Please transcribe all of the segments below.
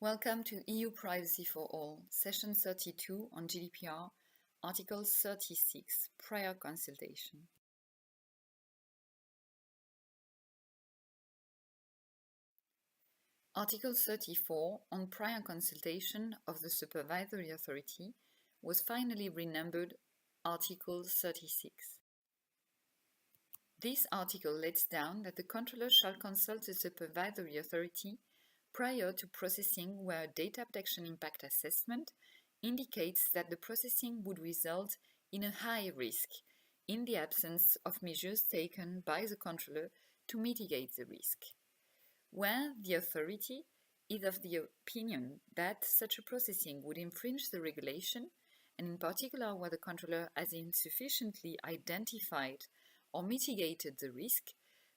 Welcome to EUPrivacyForAll Session 32 on GDPR, Article 36, Prior Consultation. Article 34 on prior consultation of the supervisory authority was finally renumbered Article 36. This article lays down that the controller shall consult the supervisory authority prior to processing where a data protection impact assessment indicates that the processing would result in a high risk in the absence of measures taken by the controller to mitigate the risk. Where the authority is of the opinion that such a processing would infringe the regulation, and in particular where the controller has insufficiently identified or mitigated the risk,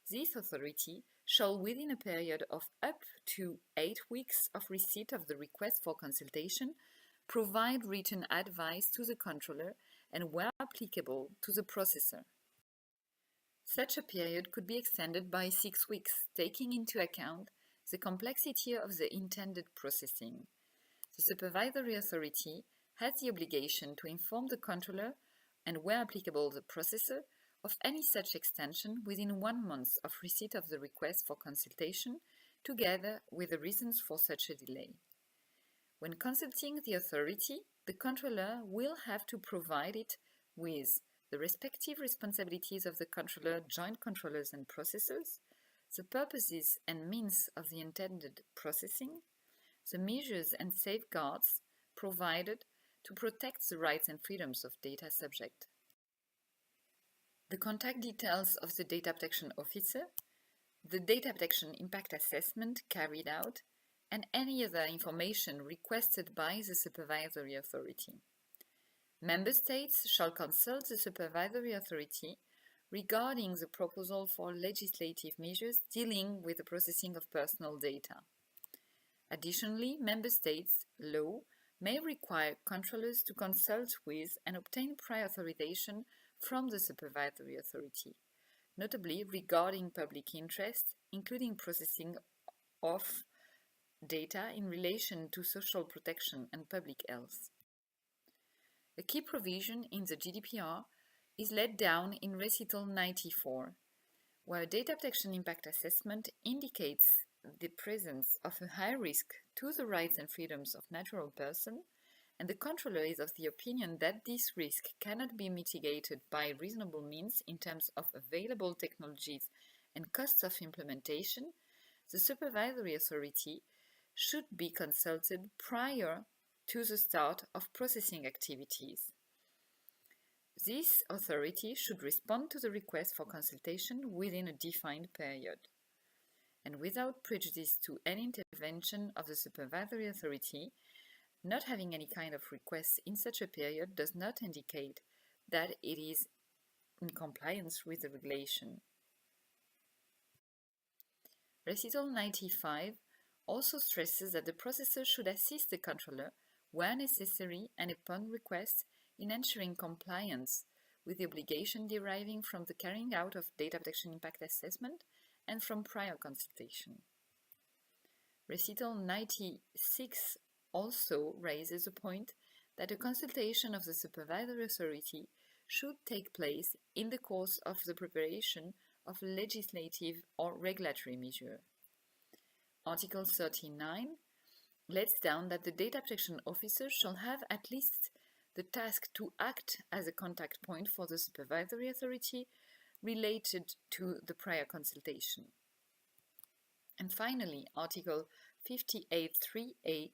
this authority shall, within a period of up to 8 weeks of receipt of the request for consultation, provide written advice to the controller and, where applicable, to the processor. Such a period could be extended by 6 weeks, taking into account the complexity of the intended processing. The supervisory authority has the obligation to inform the controller and, where applicable, the processor of any such extension within 1 month of receipt of the request for consultation, together with the reasons for such a delay. When consulting the authority, the controller will have to provide it with the respective responsibilities of the controller, joint controllers and processors, the purposes and means of the intended processing, the measures and safeguards provided to protect the rights and freedoms of data subject, the contact details of the data protection officer, the data protection impact assessment carried out, and any other information requested by the supervisory authority. Member States shall consult the supervisory authority regarding the proposal for legislative measures dealing with the processing of personal data. Additionally, Member States' law may require controllers to consult with and obtain prior authorization from the supervisory authority, notably regarding public interest, including processing of data in relation to social protection and public health. A key provision in the GDPR is laid down in Recital 94, where a data protection impact assessment indicates the presence of a high risk to the rights and freedoms of natural persons, and the controller is of the opinion that this risk cannot be mitigated by reasonable means in terms of available technologies and costs of implementation, the supervisory authority should be consulted prior to the start of processing activities. This authority should respond to the request for consultation within a defined period. And without prejudice to any intervention of the supervisory authority, not having any kind of request in such a period does not indicate that it is in compliance with the regulation. Recital 95 also stresses that the processor should assist the controller where necessary and upon request in ensuring compliance with the obligation deriving from the carrying out of data protection impact assessment and from prior consultation. Recital 96 also raises the point that a consultation of the supervisory authority should take place in the course of the preparation of a legislative or regulatory measure. Article 39 lays down that the data protection officer shall have at least the task to act as a contact point for the supervisory authority related to the prior consultation. And finally, Article 58.3a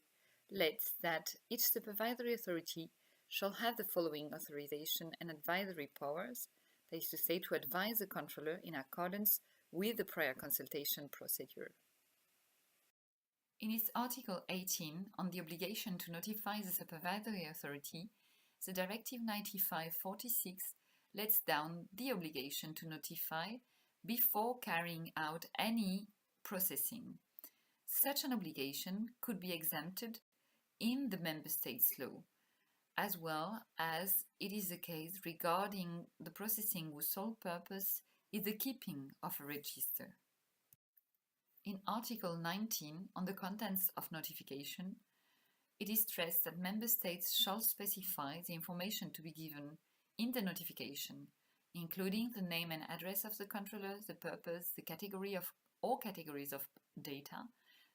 states that each supervisory authority shall have the following authorization and advisory powers, that is to say, to advise the controller in accordance with the prior consultation procedure. In its Article 18 on the obligation to notify the supervisory authority, the Directive 95/46 lays down the obligation to notify before carrying out any processing. Such an obligation could be exempted in the Member States' law, as well as it is the case regarding the processing whose sole purpose is the keeping of a register. In Article 19 on the contents of notification, it is stressed that Member States shall specify the information to be given in the notification, including the name and address of the controller, the purpose, the category of or categories of data,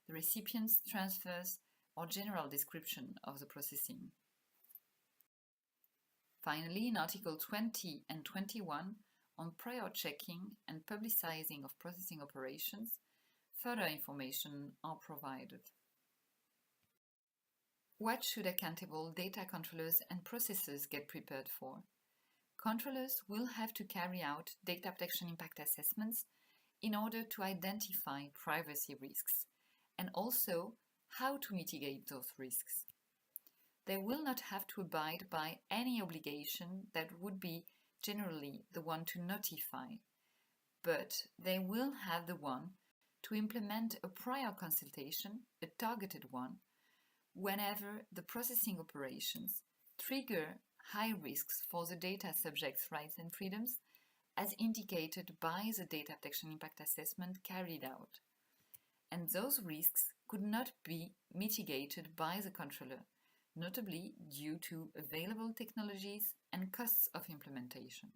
the recipient's transfers, or general description of the processing. Finally, in Article 20 and 21 on prior checking and publicizing of processing operations, further information are provided. What should accountable data controllers and processors get prepared for? Controllers will have to carry out data protection impact assessments in order to identify privacy risks and also how to mitigate those risks. They will not have to abide by any obligation that would be generally the one to notify, but they will have the one to implement a prior consultation, a targeted one, whenever the processing operations trigger high risks for the data subject's rights and freedoms as indicated by the data protection impact assessment carried out. And those risks could not be mitigated by the controller, notably due to available technologies and costs of implementation.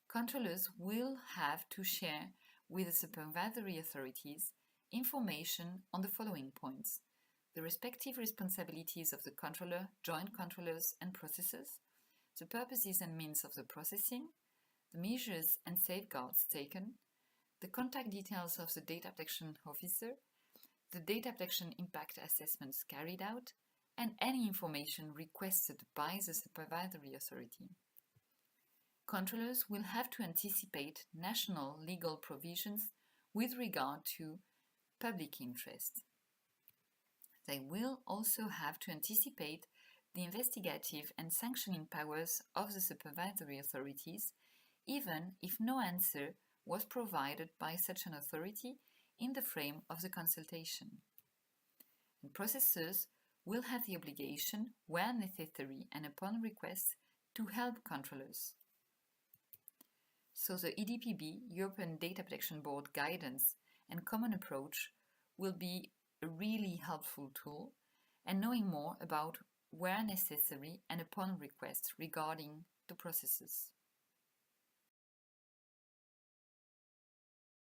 Controllers will have to share with the supervisory authorities information on the following points: the respective responsibilities of the controller, joint controllers and processors, the purposes and means of the processing, the measures and safeguards taken, the contact details of the data protection officer, the data protection impact assessments carried out, and any information requested by the supervisory authority. Controllers will have to anticipate national legal provisions with regard to public interest. They will also have to anticipate the investigative and sanctioning powers of the supervisory authorities, even if no answer was provided by such an authority in the frame of the consultation. And processors will have the obligation, where necessary and upon request, to help controllers. So the EDPB, European Data Protection Board guidance and common approach will be a really helpful tool, and knowing more about where necessary and upon request regarding the processes.